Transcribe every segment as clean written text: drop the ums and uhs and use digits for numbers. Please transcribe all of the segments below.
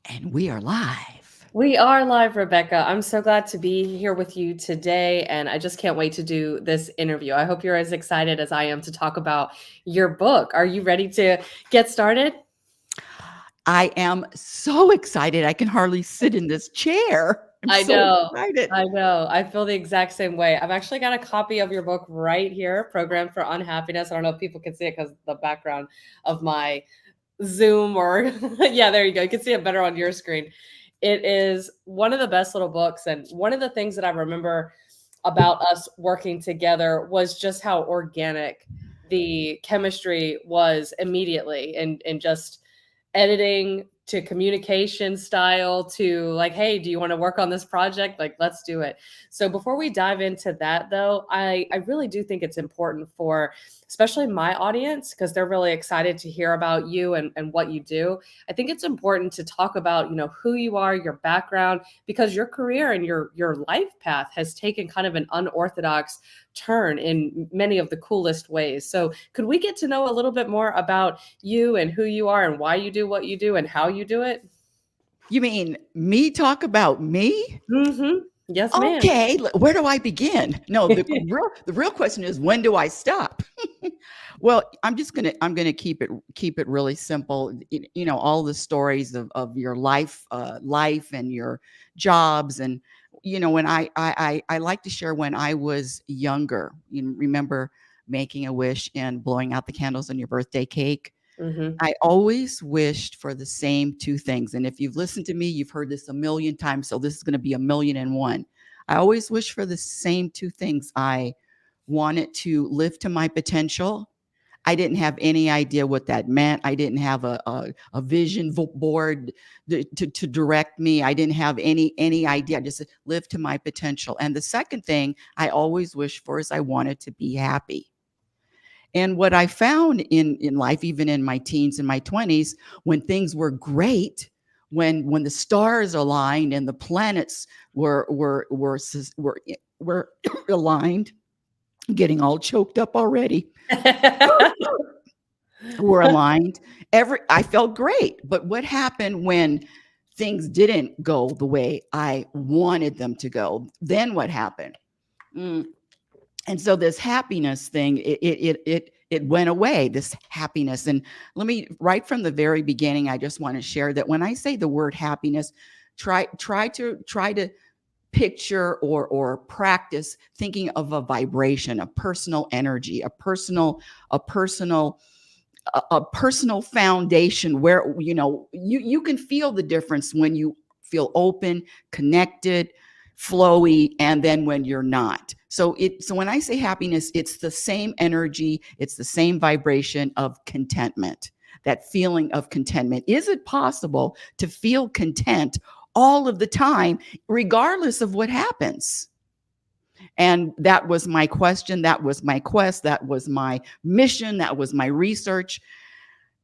And we are live. We are live, Rebecca. I'm so glad to be here with you today, and I just can't wait to do this interview. I hope you're as excited as I am to talk about your book. Are you ready to get started? I am so excited. I can hardly sit in this chair. I'm I so know. excited. I know. I feel the exact same way. I've actually got a copy of your book right here, Program for Unhappiness. I don't know if people can see it because the background of my Zoom or yeah, there you go. You can see it better on your screen. It is one of the best little books. And one of the things that I remember about us working together was just how organic the chemistry was immediately and just editing to communication style to like, hey, do you want to work on this project? Like, let's do it. So before we dive into that though, I really do think it's important for especially my audience because they're really excited to hear about you and what you do. I think it's important to talk about, who you are, your background, because your career and your life path has taken kind of an unorthodox turn in many of the coolest ways. So could we get to know a little bit more about you and who you are and why you do what you do and how you do it? You mean me talk about me? Yes, ma'am. Okay, where do I begin? No, the real question is when do I stop? Well, I'm gonna keep it really simple. All the stories of your life and your jobs, and when I like to share when I was younger. You remember making a wish and blowing out the candles on your birthday cake? hmm I always wished for the same two things. And if you've listened to me, you've heard this a million times. So this is going to be a million and one. I always wish for the same two things. I wanted to live to my potential. I didn't have any idea what that meant. I didn't have a vision board to direct me. I didn't have any idea. I just live to my potential. And the second thing I always wished for is I wanted to be happy. And what I found in life, even in my teens and my 20s, when things were great, when the stars aligned and the planets were aligned, getting all choked up already, were aligned. I felt great. But what happened when things didn't go the way I wanted them to go? Then what happened? Mm, and so this happiness thing, it went away, this happiness. And let me, right from the very beginning, I just want to share that when I say the word happiness, try to picture or practice thinking of a vibration, a personal energy, a personal foundation where you can feel the difference when you feel open, connected, flowy, and then when you're not. So when I say happiness, it's the same energy, it's the same vibration of contentment. That feeling of contentment. Is it possible to feel content all of the time, regardless of what happens? And that was my question. That was my quest. That was my mission. That was my research.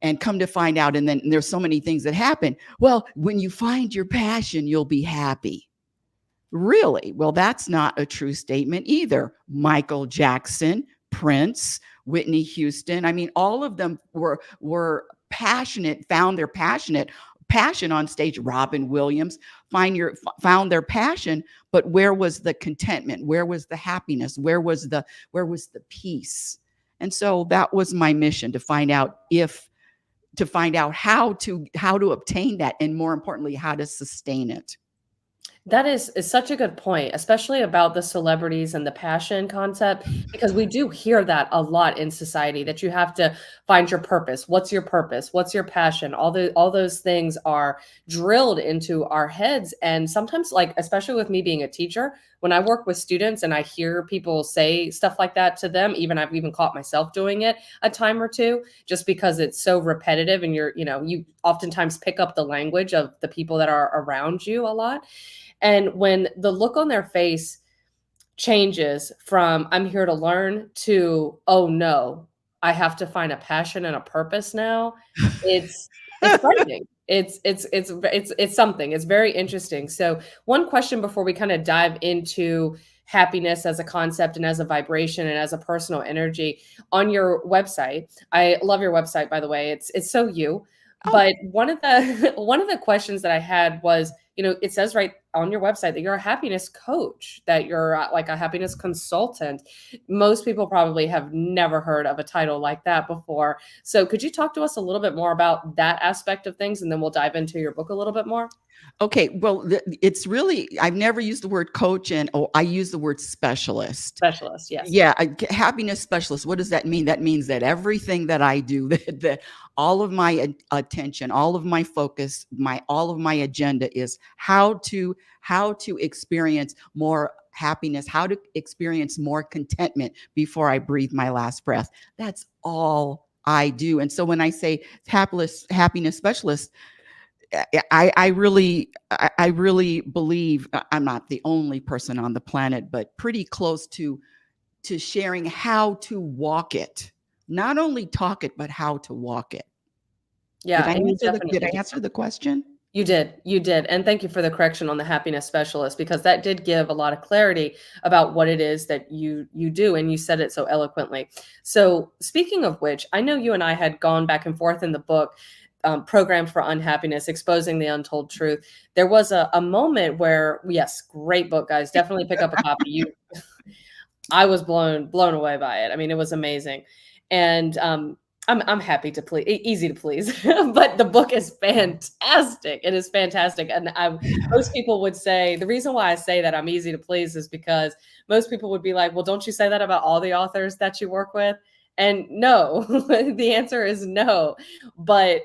And come to find out, and then there's so many things that happen. Well, when you find your passion, you'll be happy. Really? Well, that's not a true statement either. Michael Jackson, Prince, Whitney Houston. I mean, all of them were passionate, found their passion on stage. Robin Williams found their passion, but where was the contentment? Where was the happiness? Where was the peace? And so that was my mission, to find out how to obtain that, and more importantly, how to sustain it. That is such a good point, especially about the celebrities and the passion concept, because we do hear that a lot in society that you have to find your purpose. What's your purpose? What's your passion? All those things are drilled into our heads. And sometimes, like, especially with me being a teacher, when I work with students and I hear people say stuff like that to them, even I've even caught myself doing it a time or two, just because it's so repetitive and you oftentimes pick up the language of the people that are around you a lot. And when the look on their face changes from I'm here to learn to oh no, I have to find a passion and a purpose now, it's frightening. It's something. It's very interesting. So one question before we kind of dive into happiness as a concept and as a vibration and as a personal energy on your website. I love your website, by the way. It's so you. Oh, But one of the one of the questions that I had was, it says right on your website that you're a happiness coach, that you're like a happiness consultant. Most people probably have never heard of a title like that before. So could you talk to us a little bit more about that aspect of things, and then we'll dive into your book a little bit more? okay. Well, it's really, I've never used the word coach, and I use the word specialist. Specialist, yes. Yeah, happiness specialist. What does that mean? That means that everything that I do, that all of my attention, all of my focus, all of my agenda is how to experience more happiness, how to experience more contentment before I breathe my last breath. That's all I do. And so when I say happiness specialist, I really believe I'm not the only person on the planet, but pretty close to sharing how to walk it. Not only talk it, but how to walk it. Did Yeah, I and you answer the did definitely I do. answer the question? You did. And thank you for the correction on the happiness specialist, because that did give a lot of clarity about what it is that you do, and you said it so eloquently. So, speaking of which, I know you and I had gone back and forth in the book, Programmed for Unhappiness, Exposing the Untold Truth. There was a moment where, yes, great book, guys. Definitely pick up a copy. I was blown away by it. I mean, it was amazing. And I'm happy to please, easy to please, but the book is fantastic. It is fantastic, and most people would say the reason why I say that I'm easy to please is because most people would be like, "Well, don't you say that about all the authors that you work with?" And no, the answer is no. But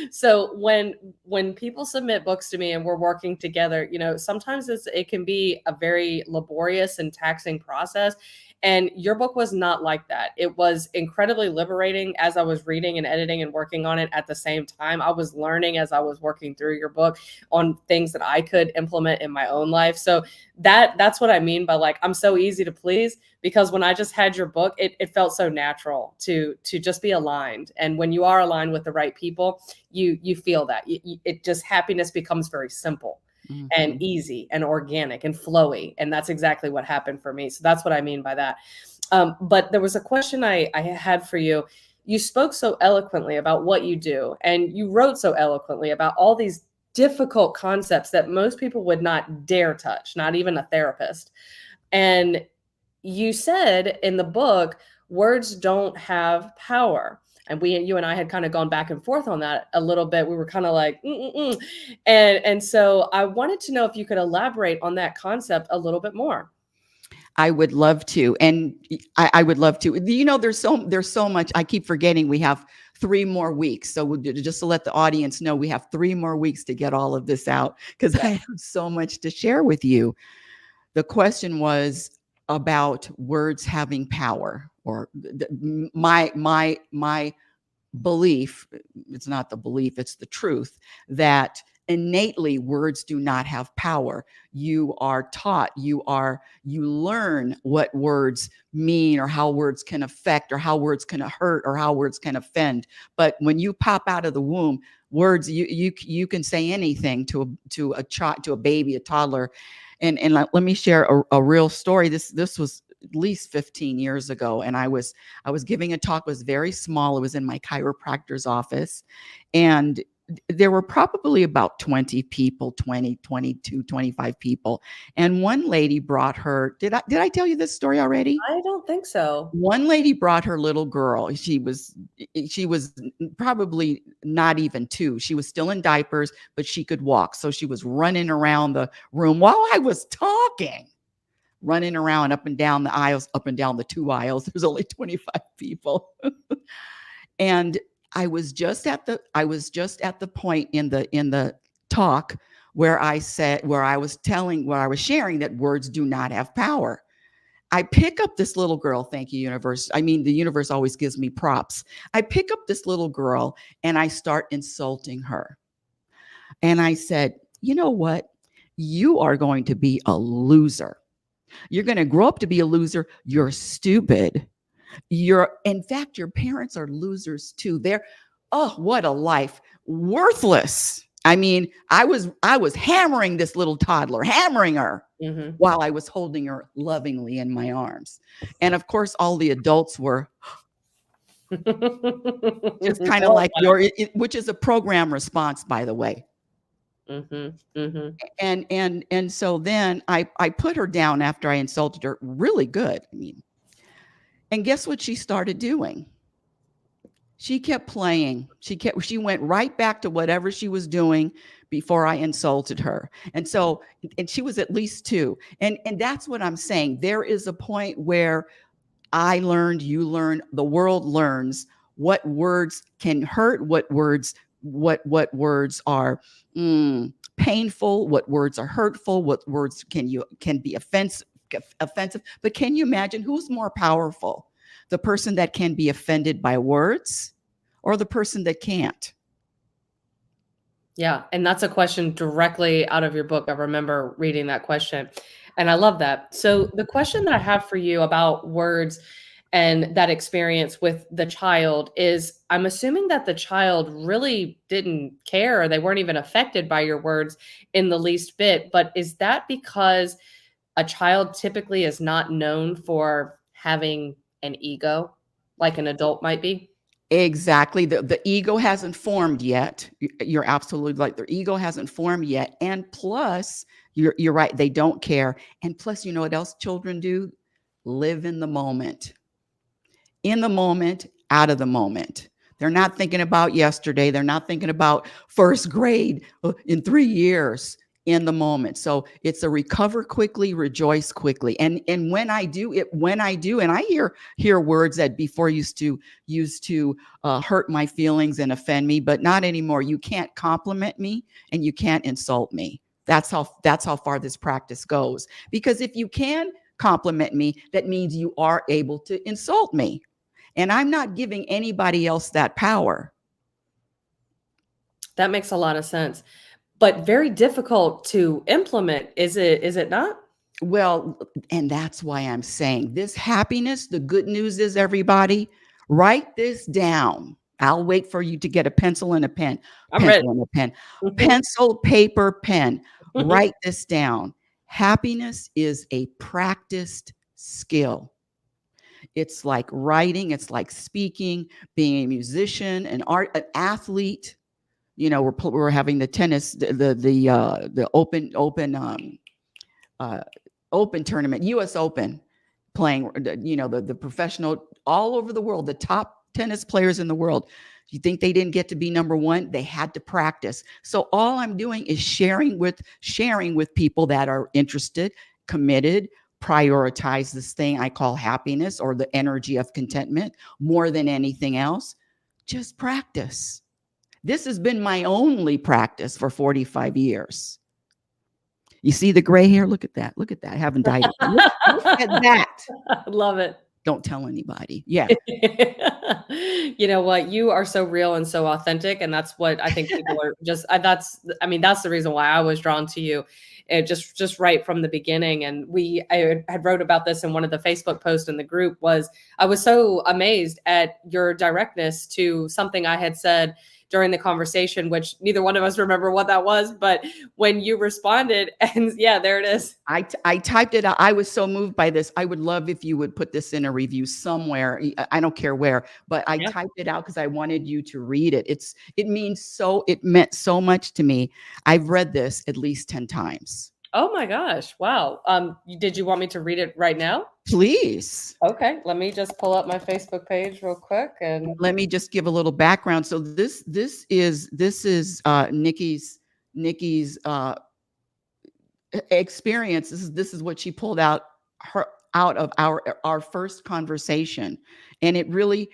so when people submit books to me and we're working together, sometimes it can be a very laborious and taxing process. And your book was not like that. It was incredibly liberating as I was reading and editing and working on it at the same time. I was learning as I was working through your book on things that I could implement in my own life. So that's what I mean by, like, I'm so easy to please, because when I just had your book, it felt so natural to just be aligned. And when you are aligned with the right people, you feel that it just, happiness becomes very simple and Mhm. easy and organic and flowy. And that's exactly what happened for me. So that's what I mean by that. But there was a question I had for you. You spoke so eloquently about what you do, and you wrote so eloquently about all these difficult concepts that most people would not dare touch, not even a therapist. And you said in the book, words don't have power. And you and I had kind of gone back and forth on that a little bit. We were kind of like, mm-mm-mm. And so I wanted to know if you could elaborate on that concept a little bit more. I would love to, and I would love to. There's so much. I keep forgetting we have 3 more weeks. So just to let the audience know, we have 3 more weeks to get all of this out because I have so much to share with you. The question was about words having power, or my belief. It's not the belief, it's the truth, that innately words do not have power. You are taught, you learn what words mean, or how words can affect, or how words can hurt, or how words can offend. But when you pop out of the womb, words, you can say anything to a child, to a baby, a toddler. And let me share a real story. This was at least 15 years ago, and I was giving a talk. It was very small. It was in my chiropractor's office, and there were probably about 20 people, 20, 22, 25 people. And one lady brought her, did I tell you this story already? I don't think so. One lady brought her little girl. She was probably not even 2. She was still in diapers, but she could walk. So she was running around the room while I was talking, running around up and down the aisles, up and down the 2 aisles. There's only 25 people. And I was just at the point in the talk where I was sharing that words do not have power. I pick up this little girl. Thank you, universe. I mean, the universe always gives me props. I pick up this little girl and I start insulting her. And I said, you know what? You are going to be a loser. You're going to grow up to be a loser. You're stupid. In fact, your parents are losers too. Oh, what a life. Worthless. I mean, I was hammering this little toddler, hammering her Hmm. while I was holding her lovingly in my arms. And of course, all the adults were Just I kind of love like that. which is a program response, by the way. Mhm, mhm. And so then I put her down after I insulted her really good. I mean, and guess what she started doing? She kept playing. She went right back to whatever she was doing before I insulted her. And she was at least 2. And that's what I'm saying. There is a point where I learned, you learn, the world learns what words can hurt, what words are painful, what words are hurtful, what words can be offensive. But can you imagine who's more powerful? The person that can be offended by words or the person that can't? Yeah, and that's a question directly out of your book. I remember reading that question, and I love that. So, the question that I have for you about words and that experience with the child is, I'm assuming that the child really didn't care, or they weren't even affected by your words in the least bit, but is that because a child typically is not known for having an ego like an adult might be? Exactly. The ego hasn't formed yet. You're absolutely right. Their ego hasn't formed yet. And plus, you're right, they don't care. And plus, you know what else children do? Live in the moment. In the moment, out of the moment. They're not thinking about yesterday. They're not thinking about first grade in 3 years, in the moment. So it's a recover quickly, rejoice quickly. And when I do, and I hear words that before used to hurt my feelings and offend me, but not anymore. You can't compliment me and you can't insult me. That's how far this practice goes. Because if you can compliment me, that means you are able to insult me. And I'm not giving anybody else that power. That makes a lot of sense, but very difficult to implement, is it not? Well, and that's why I'm saying this happiness, the good news is, everybody, write this down. I'll wait for you to get a pencil and a pen, I'm ready. pencil and a pen, pencil, paper, pen. Write this down. Happiness is a practiced skill. It's like writing, it's like speaking, being a musician, an athlete. You know, we're having the tennis, the uh, open tournament, U.S. Open, playing. The professional all over the world, the top tennis players in the world. You think they didn't get to be number one? They had to practice. So all I'm doing is sharing with people that are interested, committed, prioritize this thing I call happiness, or the energy of contentment, more than anything else. Just practice. This has been my only practice for 45 years. You see the gray hair? Look at that. Look at that. I haven't dyed it. Look at that. Love it. Don't tell anybody. Yeah. You know what? You are so real and so authentic, and that's what I think people are just I mean, that's the reason why I was drawn to you. Just right from the beginning. And I had wrote about this in one of the Facebook posts in the group. Was I was so amazed at your directness to something I had said during the conversation, which neither one of us remember what that was, but when you responded, and yeah, there it is. I typed it out. I was so moved by this. I would love if you would put this in a review somewhere. I don't care where, but I Yeah. typed it out because I wanted you to read it. It meant so much to me. I've read this at least 10 times. Oh my gosh. Wow. Did you want me to read it right now? Please. Okay, let me just pull up my Facebook page real quick and Let me just give a little background. So this is Nikki's experience. This is what she pulled out of our first conversation, and it really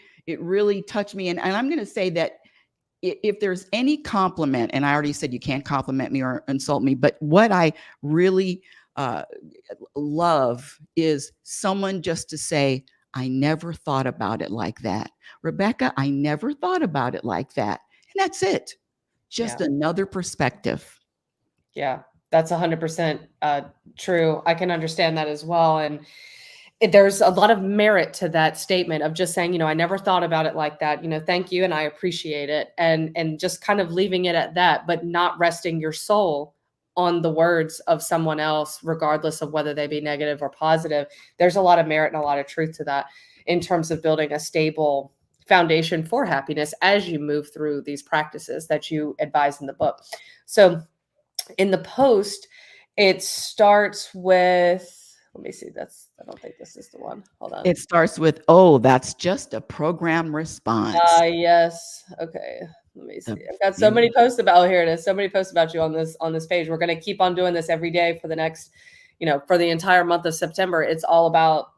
touched me. And I'm going to say that if there's any compliment, and I already said you can't compliment me or insult me, but what I really love is someone just to say, I never thought about it like that. Rebecca, I never thought about it like that. And that's it. yeah, Just another perspective. yeah, that's 100% true. I can understand that as well. And there's a lot of merit to that statement of just saying, I never thought about it like that. Thank you, and I appreciate it, and just kind of leaving it at that, but not resting your soul on the words of someone else, regardless of whether they be negative or positive. There's a lot of merit and a lot of truth to that in terms of building a stable foundation for happiness as you move through these practices that you advise in the book. So in the post, it starts with, let me see, I don't think this is the one. Hold on. It starts with, oh, that's just a program response. Yes. Okay. Let me see. The I've got so many beauty. posts about, oh, here it is. So many posts about you on this page. We're going to keep on doing this every day for the next, for the entire month of September. It's all about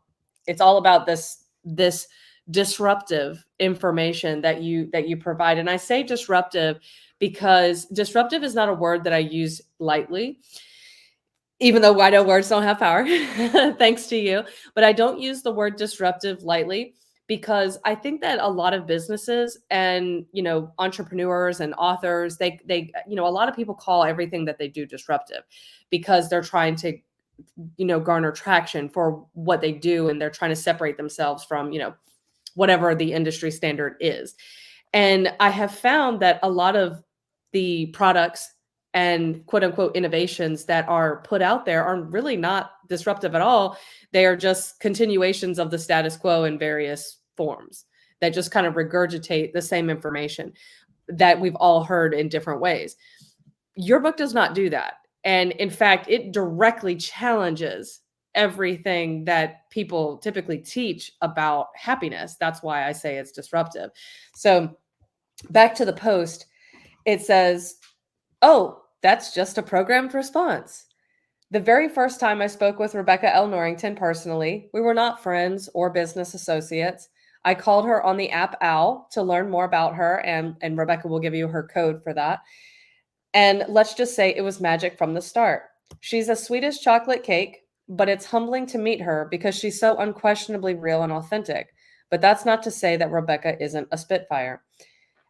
this disruptive information that you provide. And I say disruptive because disruptive is not a word that I use lightly, even though I know words don't have power, thanks to you. But I don't use the word disruptive lightly because I think that a lot of businesses and, entrepreneurs and authors, they a lot of people call everything that they do disruptive because they're trying to, garner traction for what they do, and they're trying to separate themselves from, whatever the industry standard is. And I have found that a lot of the products and quote unquote innovations that are put out there are really not disruptive at all. They are just continuations of the status quo in various forms that just kind of regurgitate the same information that we've all heard in different ways. Your book does not do that. And in fact, it directly challenges everything that people typically teach about happiness. That's why I say it's disruptive. So back to the post, it says, oh, that's just a programmed response. The very first time I spoke with Rebecca L. Norrington personally, we were not friends or business associates. I called her on the app Owl to learn more about her, and Rebecca will give you her code for that. And let's just say it was magic from the start. She's as sweet as chocolate cake, but it's humbling to meet her because she's so unquestionably real and authentic. But that's not to say that Rebecca isn't a spitfire.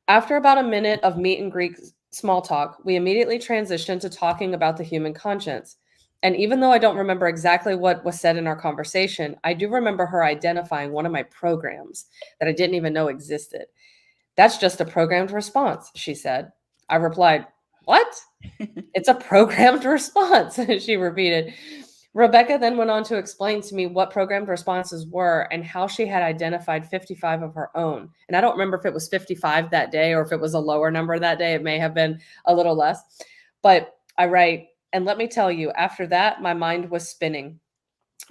After about a minute of meet and greet small talk, we immediately transitioned to talking about the human conscience. And even though I don't remember exactly what was said in our conversation, I do remember her identifying one of my programs that I didn't even know existed. That's just a programmed response, she said. I replied, what? It's a programmed response, she repeated. Rebecca then went on to explain to me what programmed responses were and how she had identified 55 of her own. And I don't remember if it was 55 that day or if it was a lower number that day. It may have been a little less. But I write, and let me tell you, after that, my mind was spinning.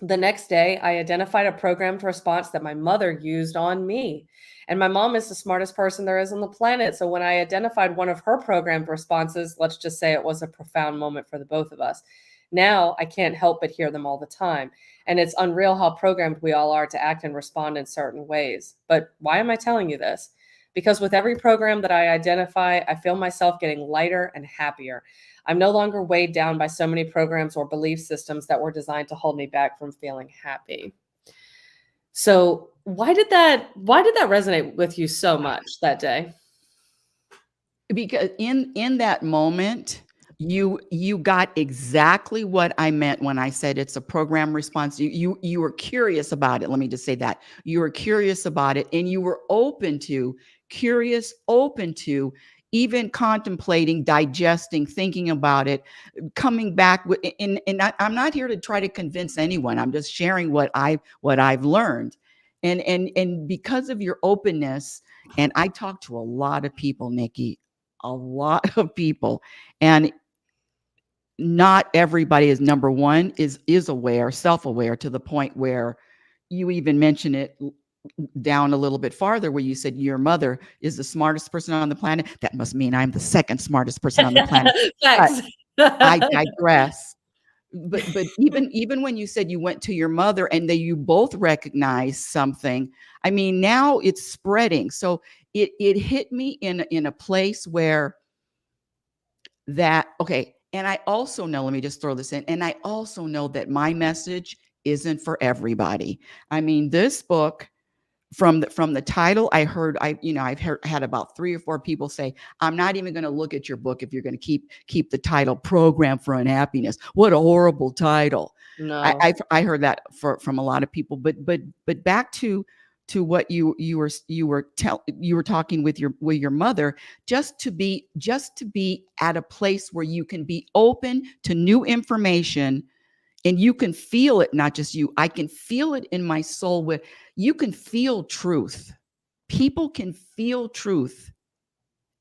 The next day, I identified a programmed response that my mother used on me. And my mom is the smartest person there is on the planet. So when I identified one of her programmed responses, let's just say it was a profound moment for the both of us. Now I can't help but hear them all the time. And it's unreal how programmed we all are to act and respond in certain ways. But why am I telling you this? Because with every program that I identify, I feel myself getting lighter and happier. I'm no longer weighed down by so many programs or belief systems that were designed to hold me back from feeling happy. So why did that resonate with you so much that day? Because in that moment, you got exactly what I meant when I said it's a program response. You were curious about it. Let me just say that. You were curious about it, and you were open to even contemplating, digesting, thinking about it, coming back with, and I'm not here to try to convince anyone. I'm just sharing what I've learned. And because of your openness, and I talk to a lot of people, Nikki, a lot of people, and not everybody is, number one, is aware, self-aware, to the point where you even mention it down a little bit farther, where you said your mother is the smartest person on the planet. That must mean I'm the second smartest person on the planet. Thanks. I digress. But even when you said you went to your mother and that you both recognized something, I mean, now it's spreading. So it hit me in a place where that, okay. And I also know, let me just throw this in, and I also know that my message isn't for everybody. I mean, this book, from the title, I've had about 3 or 4 people say, I'm not even going to look at your book if you're going to keep the title Program for Unhappiness. What a horrible title. No. I heard that from a lot of people. But back to what you were talking with your mother, just to be at a place where you can be open to new information. And you can feel it, not just you. I can feel it in my soul, where you can feel truth. People can feel truth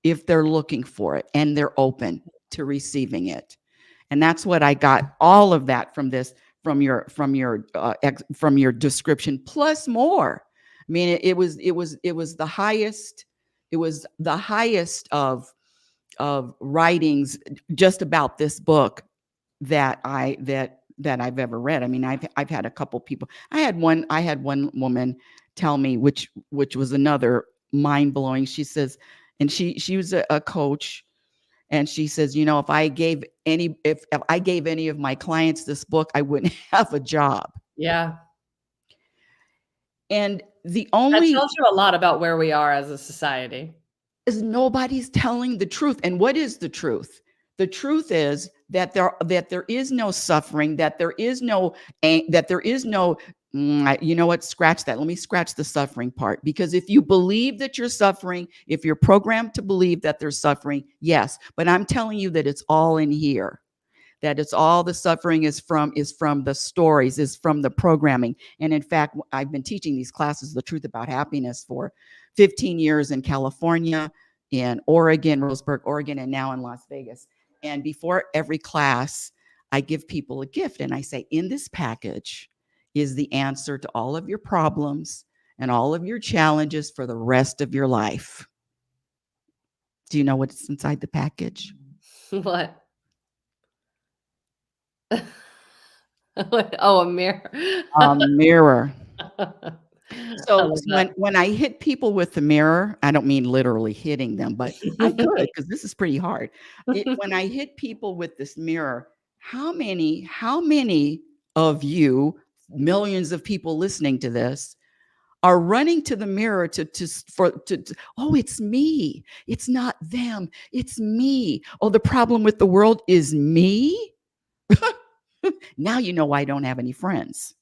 if they're looking for it and they're open to receiving it. And that's what I got all of that from this, from your description, plus more. I mean, it was the highest, it was the highest of writings just about this book that I've ever read. I mean, I've had a couple people. I had one woman tell me, which was another mind blowing. She says, and she was a coach, and she says, if I gave any of my clients this book, I wouldn't have a job. Yeah. And the That only tells you a lot about where we are as a society. is nobody's telling the truth. And what is the truth? The truth is that there is no suffering, that there is no you know what, scratch that. Let me scratch the suffering part, because if you believe that you're suffering, if you're programmed to believe that there's suffering, yes, but I'm telling you that it's all in here, that it's all, the suffering is from the stories, is from the programming. And in fact, I've been teaching these classes, The Truth About Happiness, for 15 years in California, in Oregon, Roseburg, Oregon, and now in Las Vegas. And before every class, I give people a gift, and I say, in this package is the answer to all of your problems and all of your challenges for the rest of your life. Do you know what's inside the package? What? Oh, a mirror. A mirror. I So love when I hit people with the mirror, I don't mean literally hitting them, but I could, because this is pretty hard. When I hit people with this mirror, how many of you, millions of people listening to this, are running to the mirror to oh, it's me. It's not them. It's me. Oh, the problem with the world is me. Now you know why I don't have any friends.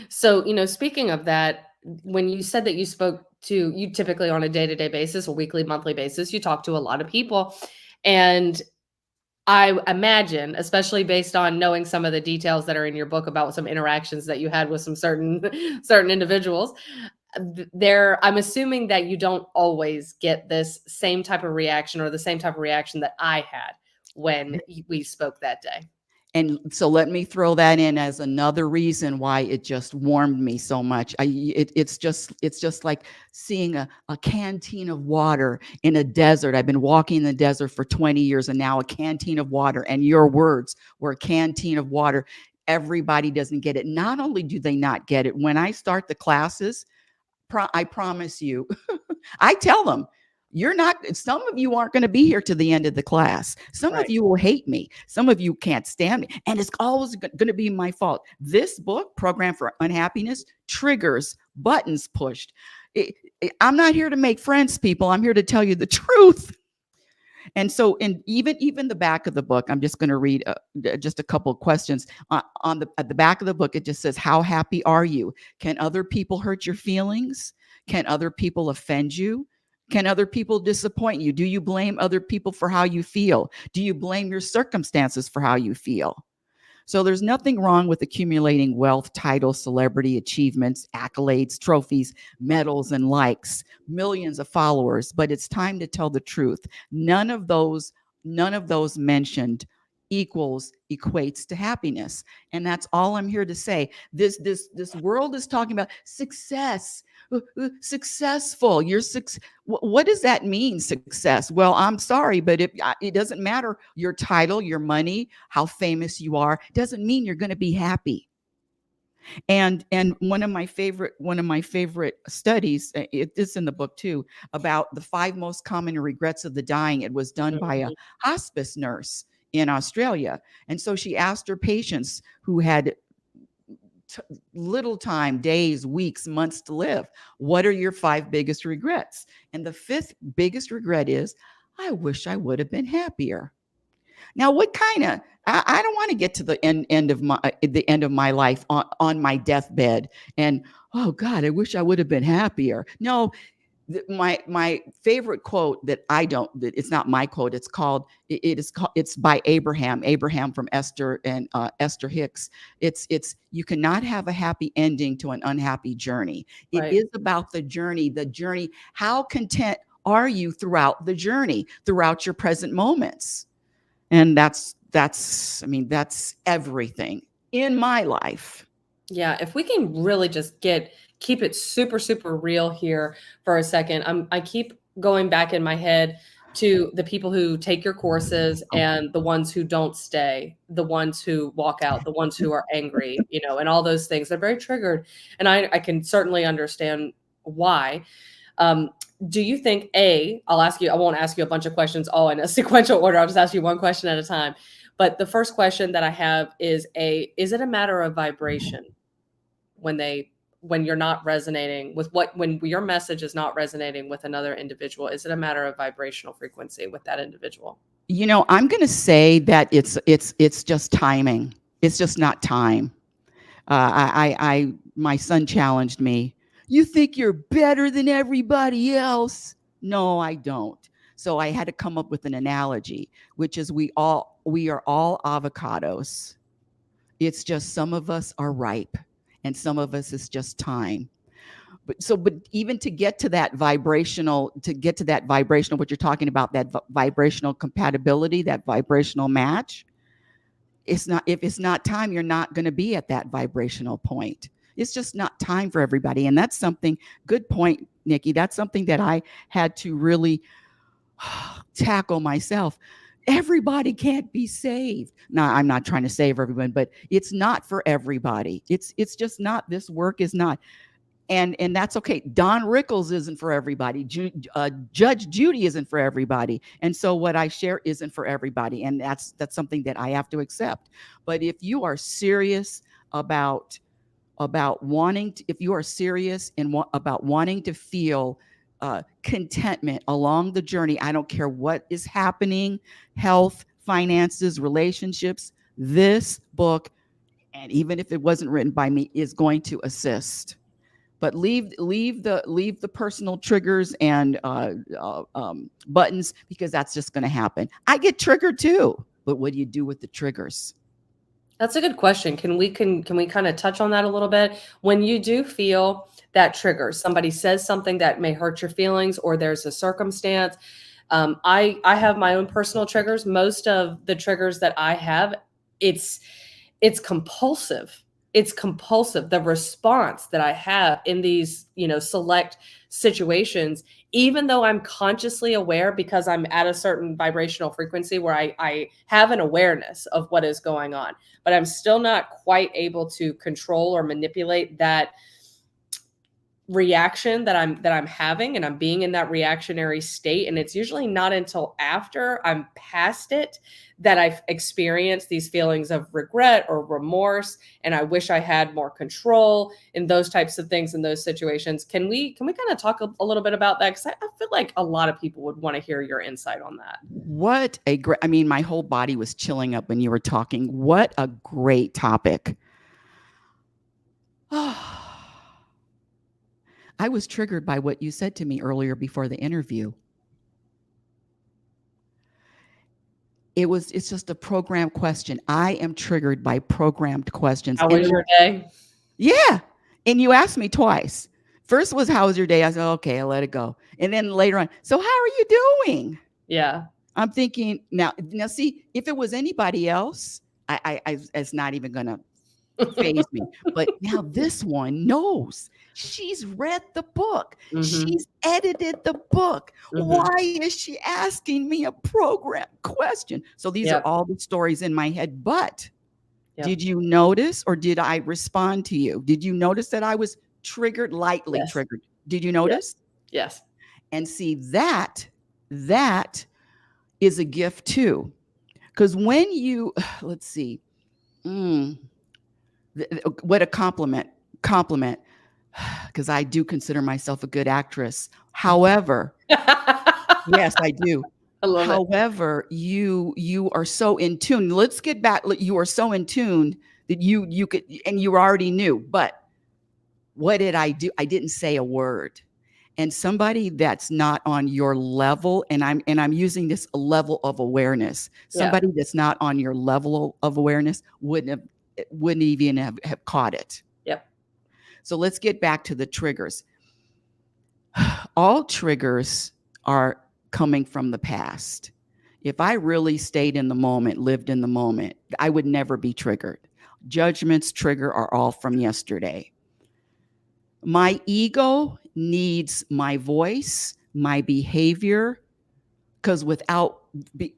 So, speaking of that, when you said that you typically on a day-to-day basis, a weekly, monthly basis, you talk to a lot of people. And I imagine, especially based on knowing some of the details that are in your book about some interactions that you had with some certain certain individuals, I'm assuming that you don't always get this same type of reaction, or the same type of reaction that I had when we spoke that day. And so let me throw that in as another reason why it just warmed me so much. It's just like seeing a canteen of water in a desert. I've been walking in the desert for 20 years, and now a canteen of water, and your words were a canteen of water. Everybody doesn't get it. Not only do they not get it, when I start the classes, I promise you, I tell them, some of you aren't going to be here to the end of the class. Some Right. of you will hate me. Some of you can't stand me. And it's always going to be my fault. This book, Program for Unhappiness, triggers buttons pushed. I'm not here to make friends, people. I'm here to tell you the truth. And so, even the back of the book, I'm just going to read just a couple of questions. At the back of the book, it just says, "How happy are you? Can other people hurt your feelings? Can other people offend you? Can other people disappoint you? Do you blame other people for how you feel? Do you blame your circumstances for how you feel?" So there's nothing wrong with accumulating wealth, titles, celebrity achievements, accolades, trophies, medals, and likes, millions of followers, but it's time to tell the truth. None of those mentioned equates to happiness. And that's all I'm here to say. This world is talking about success. Successful. What does that mean, success? Well, I'm sorry, but it doesn't matter your title, your money, how famous you are. It doesn't mean you're going to be happy. And one of my favorite studies, it's in the book too, about the 5 most common regrets of the dying. It was done by a hospice nurse in Australia. And so she asked her patients who had little time, days, weeks, months to live, what are your 5 biggest regrets? And the 5th biggest regret is, I wish I would have been happier. Now, what kind of, I don't want to get to the end of my life on my deathbed and, oh God, I wish I would have been happier. No, My favorite quote that I don't that it's not my quote. It's by Abraham from Esther and Esther Hicks. It's you cannot have a happy ending to an unhappy journey. It Right. is about the journey. The journey. How content are you throughout the journey, throughout your present moments? And that's I mean that's everything in my life. Yeah, if we can really just keep it super super real here for a second. I keep going back in my head to the people who take your courses and the ones who don't stay, the ones who walk out, the ones who are angry, and all those things. They're very triggered, and I can certainly understand why. Um, do you think I'll ask you, I won't ask you a bunch of questions all in a sequential order. I'll just ask you one question at a time. But the first question that I have is is it a matter of vibration when you're not resonating with when your message is not resonating with another individual? Is it a matter of vibrational frequency with that individual? I'm going to say that it's just timing. It's just not time. My son challenged me. You think you're better than everybody else? No, I don't. So I had to come up with an analogy, which is we are all avocados. It's just some of us are ripe, and some of us is just time. But even to get to that vibrational, what you're talking about, that vibrational compatibility, that vibrational match, if it's not time, you're not going to be at that vibrational point. It's just not time for everybody. And that's something, good point, Nikki. That's something that I had to really tackle myself. Everybody can't be saved. Now, I'm not trying to save everyone, but it's not for everybody. It's just not. This work is not. And that's okay. Don Rickles isn't for everybody. Judge Judy isn't for everybody. And so what I share isn't for everybody. And that's something that I have to accept. But if you are serious about wanting to, if you are serious about wanting to feel contentment along the journey, I don't care what is happening, health, finances, relationships, this book, and even if it wasn't written by me, is going to assist. But leave the personal triggers and buttons, because that's just going to happen. I get triggered too, but what do you do with the triggers? That's a good question. Can we kind of touch on that a little bit? When you do feel that trigger, somebody says something that may hurt your feelings, or there's a circumstance. I have my own personal triggers. Most of the triggers that I have, it's compulsive. It's compulsive. The response that I have in these, select situations, even though I'm consciously aware, because I'm at a certain vibrational frequency where I have an awareness of what is going on, but I'm still not quite able to control or manipulate that reaction that I'm having, and I'm being in that reactionary state. And it's usually not until after I'm past it that I've experienced these feelings of regret or remorse, and I wish I had more control in those types of things in those situations. Can we kind of talk a little bit about that? Because I feel like a lot of people would want to hear your insight on that. What a great, I mean, my whole body was chilling up when you were talking. What a great topic. I was triggered by what you said to me earlier before the interview. It's just a programmed question. I am triggered by programmed questions. How was your day? Yeah. And you asked me twice. First was, how was your day? I said, okay, I'll let it go. And then later on, so how are you doing? Yeah. I'm thinking, now see, if it was anybody else, I it's not even going to faze me. But now this one knows. She's read the book. Mm-hmm. She's edited the book. Mm-hmm. Why is she asking me a program question? So these are all the stories in my head. But did you notice, or did I respond to you? Did you notice that I was triggered, lightly triggered? Did you notice? Yes. And see, that is a gift too. Because when you, let's see, what a compliment, because I do consider myself a good actress. However, yes, I do. I love However, you are so in tune. Let's get back. You are so in tune that you could, and you already knew. But what did I do? I didn't say a word. And somebody that's not on your level, and I'm using this level of awareness, Yeah. somebody that's not on your level of awareness wouldn't even have caught it. Yep. So let's get back to the triggers. All triggers are coming from the past. If I really stayed in the moment, lived in the moment, I would never be triggered. Judgments trigger are all from yesterday. My ego needs my voice, my behavior, because without the,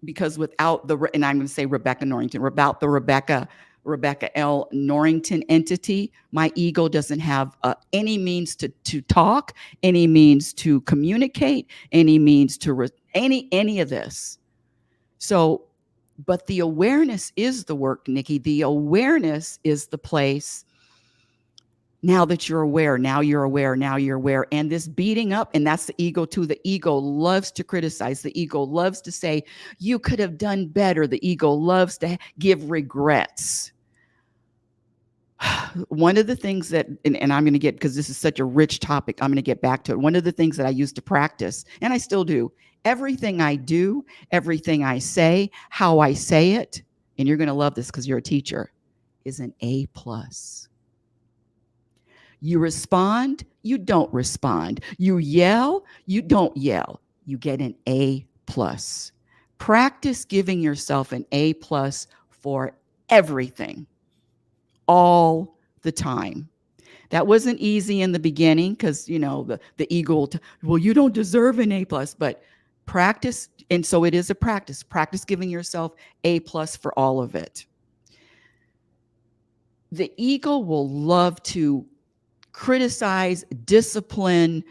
and I'm going to say Rebecca Norrington, about the Rebecca L. Norrington entity, my ego doesn't have any means to talk, any means to communicate, any means to any of this. So, but the awareness is the work, Nikki. The awareness is the place. Now that you're aware, now you're aware, now you're aware. And this beating up, and that's the ego too. The ego loves to criticize. The ego loves to say, you could have done better. The ego loves to give regrets. One of the things that, and I'm going to get, because this is such a rich topic, I'm going to get back to it. One of the things that I used to practice, and I still do, everything I do, everything I say, how I say it, and you're going to love this because you're a teacher, is an A plus. You respond, you don't respond. You yell, you don't yell. You get an A plus. Practice giving yourself an A plus for everything, all the time. That wasn't easy in the beginning because, the ego, well, you don't deserve an A plus, but practice. And so it is a practice. Practice giving yourself A plus for all of it. The ego will love to criticize, discipline,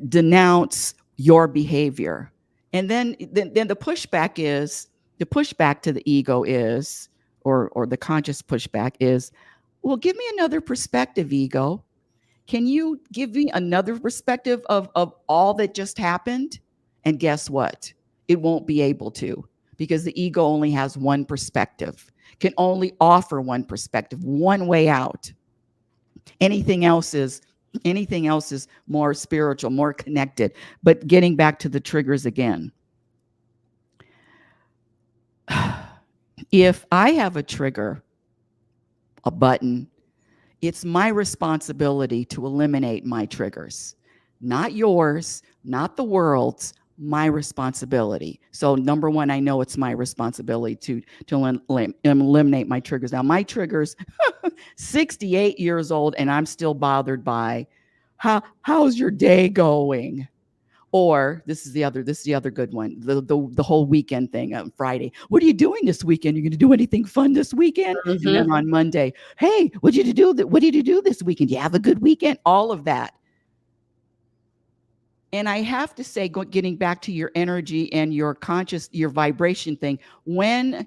denounce your behavior. And then the pushback to the ego is, or the conscious pushback is, well, give me another perspective, ego. Can you give me another perspective of all that just happened? And guess what? It won't be able to, because the ego only has one perspective, can only offer one perspective, one way out. Anything else is more spiritual, more connected. But getting back to the triggers again. If I have a trigger, a button, it's my responsibility to eliminate my triggers. Not yours, not the world's, my responsibility. So number one, I know it's my responsibility to eliminate my triggers. Now my triggers, 68 years old, and I'm still bothered by how's your day going? Or this is the other good one, the whole weekend thing on Friday. What are you doing this weekend? Are you going to do anything fun this weekend? Mm-hmm. And then on Monday, hey, what did you do this weekend? You have a good weekend? All of that. And I have to say, getting back to your energy and your conscious, your vibration thing, when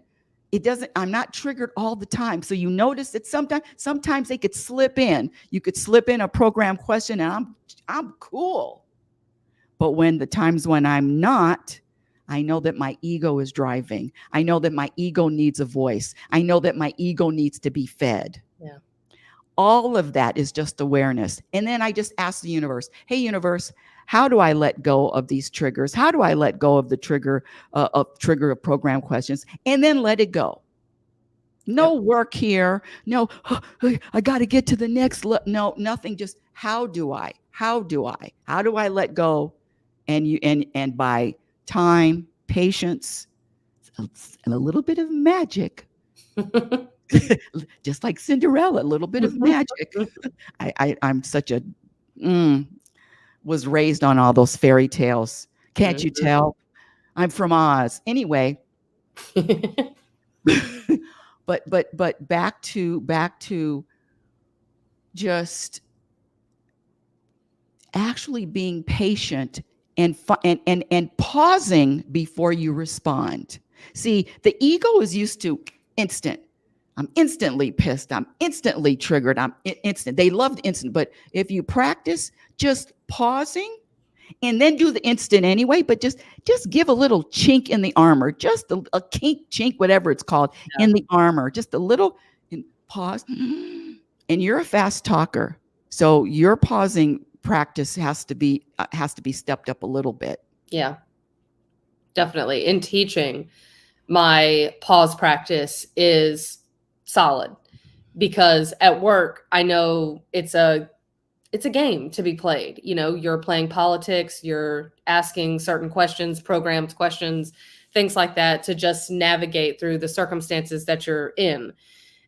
it doesn't, I'm not triggered all the time. So you notice that sometimes they could slip in. You could slip in a program question and I'm cool. But when the times when I'm not, I know that my ego is driving. I know that my ego needs a voice. I know that my ego needs to be fed. Yeah. All of that is just awareness. And then I just ask the universe, hey, universe, how do I let go of these triggers? How do I let go of the trigger of program questions and then let it go? No work here. No, I got to get to the next. No, nothing. Just how do I let go? And by time, patience, and a little bit of magic, just like Cinderella, a little bit of magic. I'm such a was raised on all those fairy tales. Can't you tell? I'm from Oz. Anyway, but back to just actually being patient and pausing before you respond. See, the ego is used to instant. I'm instantly pissed. I'm instantly triggered. I'm instant. They love the instant. But if you practice just pausing and then do the instant anyway, but just give a little chink in the armor, just a kink, chink, whatever it's called, in the armor, just a little, and pause. And you're a fast talker. So you're pausing practice has to be stepped up a little bit. Yeah, definitely. In teaching, my pause practice is solid because at work, I know it's a game to be played. You know, you're playing politics, you're asking certain questions, programmed questions, things like that to just navigate through the circumstances that you're in.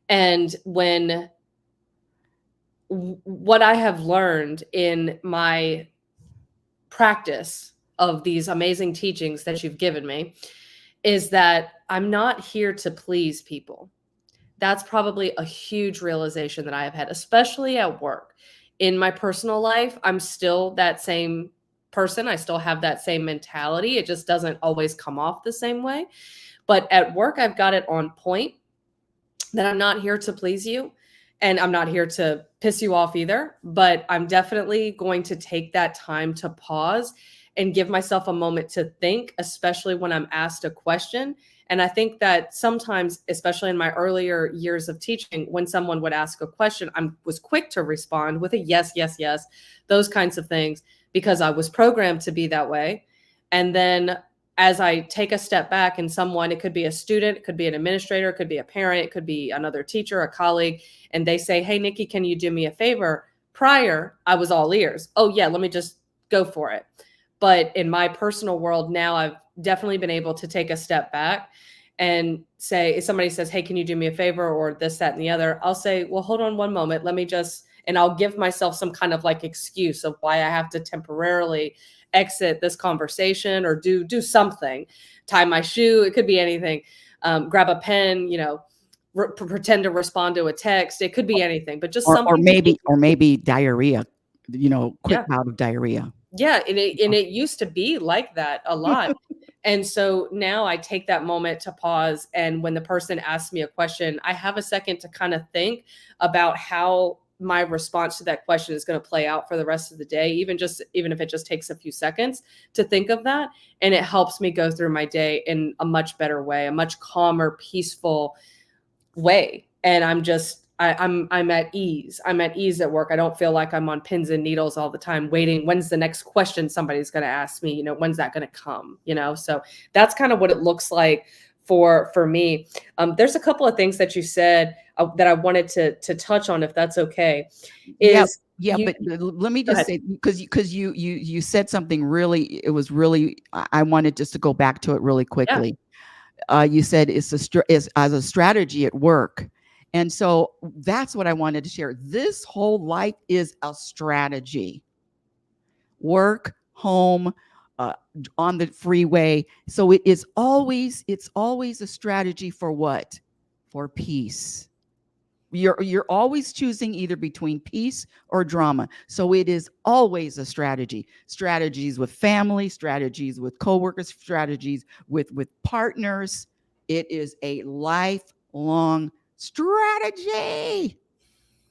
And what I have learned in my practice of these amazing teachings that you've given me is that I'm not here to please people. That's probably a huge realization that I have had, especially at work. In my personal life, I'm still that same person. I still have that same mentality. It just doesn't always come off the same way. But at work, I've got it on point that I'm not here to please you. And I'm not here to piss you off either. But I'm definitely going to take that time to pause and give myself a moment to think, especially when I'm asked a question. And I think that sometimes, especially in my earlier years of teaching, when someone would ask a question, I was quick to respond with a yes, yes, yes, those kinds of things, because I was programmed to be that way. And then as I take a step back and someone, it could be a student, it could be an administrator, it could be a parent, it could be another teacher, a colleague, and they say, hey, Nikki, can you do me a favor? Prior, I was all ears. Oh, yeah, let me just go for it. But in my personal world now, I've definitely been able to take a step back and say, if somebody says, hey, can you do me a favor, or this, that, and the other, I'll say, well, hold on one moment. Let me just, and I'll give myself some kind of like excuse of why I have to temporarily exit this conversation or do something, tie my shoe. It could be anything. Grab a pen, pretend to respond to a text. It could be anything, but just something. Or maybe diarrhea, quick bout of diarrhea. Yeah. And it used to be like that a lot. And so now I take that moment to pause. And when the person asks me a question, I have a second to kind of think about how my response to that question is going to play out for the rest of the day, even if it just takes a few seconds to think of that. And it helps me go through my day in a much better way, a much calmer, peaceful way. And I'm at ease. I'm at ease at work. I don't feel like I'm on pins and needles all the time waiting. When's the next question somebody's going to ask me? When's that going to come? So that's kind of what it looks like for me. There's a couple of things that you said that I wanted to touch on, if that's okay. But let me just say, because you said something really, I wanted just to go back to it really quickly. Yeah. You said it's as a strategy at work. And so that's what I wanted to share. This whole life is a strategy. Work, home, on the freeway. So it's always a strategy for what? For peace. You're always choosing either between peace or drama. So it is always a strategy. Strategies with family, strategies with coworkers, strategies with partners. It is a lifelong strategy.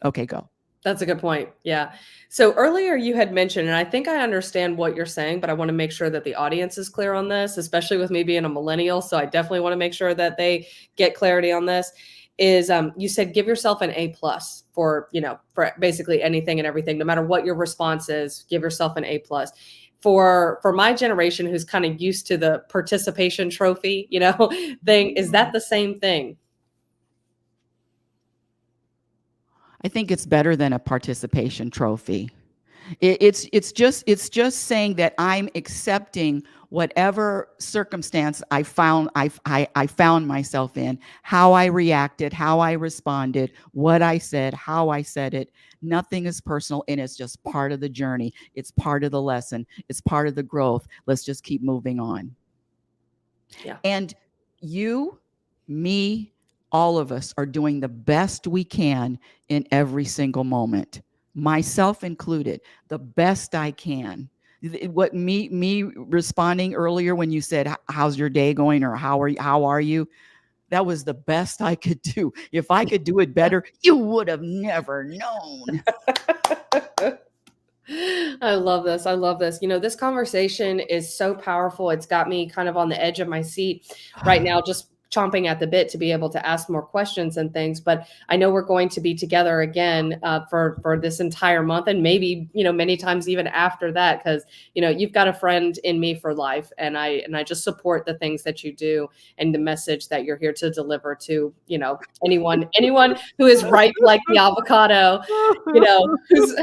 Okay, go. That's a good point. Yeah. So earlier you had mentioned, and I think I understand what you're saying, but I want to make sure that the audience is clear on this, especially with me being a millennial. So I definitely want to make sure that they get clarity on this. Is you said give yourself an A+ for basically anything and everything, no matter what your response is, give yourself an A+. For my generation, who's kind of used to the participation trophy, thing, is that the same thing? I think it's better than a participation trophy. It's just saying that I'm accepting whatever circumstance I found myself in, how I reacted, how I responded, what I said, how I said it. Nothing is personal, and it's just part of the journey. It's part of the lesson. It's part of the growth. Let's just keep moving on. Yeah. And you, me, all of us are doing the best we can in every single moment, myself included, the best I can. What me responding earlier when you said, how's your day going, or how are you? That was the best I could do. If I could do it better, you would have never known. I love this. I love this. This conversation is so powerful. It's got me kind of on the edge of my seat right now, just chomping at the bit to be able to ask more questions and things. But I know we're going to be together again for this entire month, and maybe, you know, many times even after that, because, you know, you've got a friend in me for life, and I just support the things that you do and the message that you're here to deliver to, you know, anyone who is ripe like the avocado, you know, who's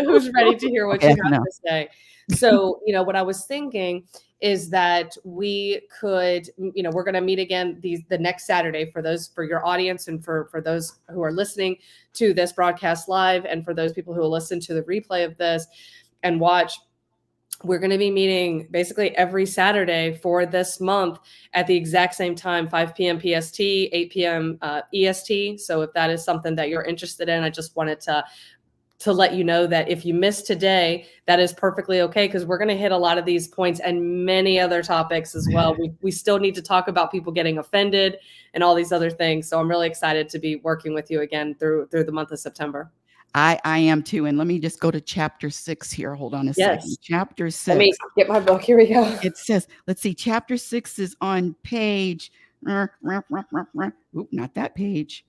who's ready to hear what you have to say. So, you know, what I was thinking is that we could, you know, we're going to meet again the next Saturday for your audience, and for those who are listening to this broadcast live, and for those people who will listen to the replay of this and watch. We're going to be meeting basically every Saturday for this month at the exact same time, 5 p.m. PST, 8 p.m. EST. So if that is something that you're interested in, I just wanted to let you know that if you missed today, that is perfectly okay, because we're going to hit a lot of these points and many other topics as well. We still need to talk about people getting offended and all these other things. So I'm really excited to be working with you again through the month of September. I am too. And let me just go to chapter 6 here. Hold on a second. Chapter 6. Let me get my book. Here we go. It says, let's see, chapter 6 is on page, not that page.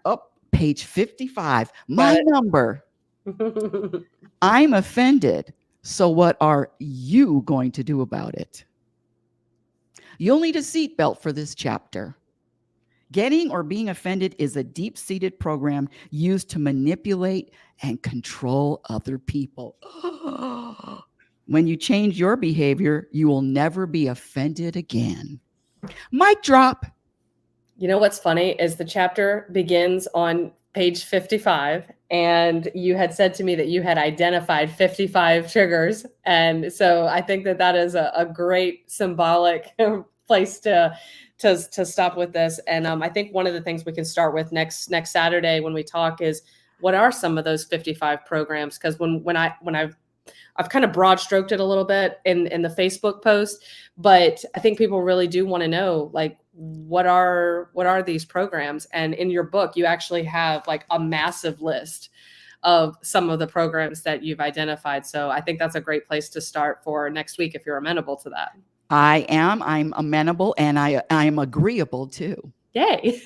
Up. Page 55, my number. I'm offended. So what are you going to do about it? You'll need a seatbelt for this chapter. Getting or being offended is a deep-seated program used to manipulate and control other people. When you change your behavior, you will never be offended again. Mic drop. You know what's funny is the chapter begins on page 55, and you had said to me that you had identified 55 triggers. And so I think that is a great symbolic place to stop with this. And I think one of the things we can start with next Saturday when we talk is, what are some of those 55 programs? Because when I've kind of broad stroked it a little bit in the Facebook post, but I think people really do want to know, like, what are these programs? And in your book, you actually have like a massive list of some of the programs that you've identified. So I think that's a great place to start for next week if you're amenable to that. I'm amenable, and I'm agreeable too. Yay.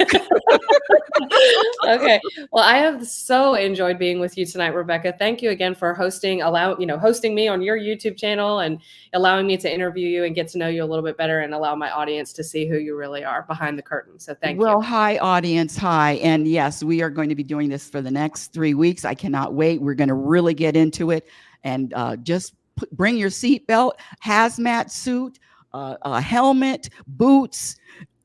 Okay. Well, I have so enjoyed being with you tonight, Rebecca. Thank you again for hosting me on your YouTube channel and allowing me to interview you and get to know you a little bit better, and allow my audience to see who you really are behind the curtain. So thank you. Well, hi, audience. Hi. And yes, we are going to be doing this for the next 3 weeks. I cannot wait. We're going to really get into it, and just bring your seatbelt, hazmat suit, a helmet, boots,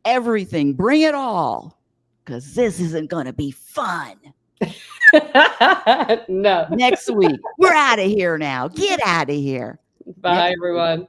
everything. Bring it all, because this isn't going to be fun. No. Next week. We're out of here now. Get out of here. Bye, everyone.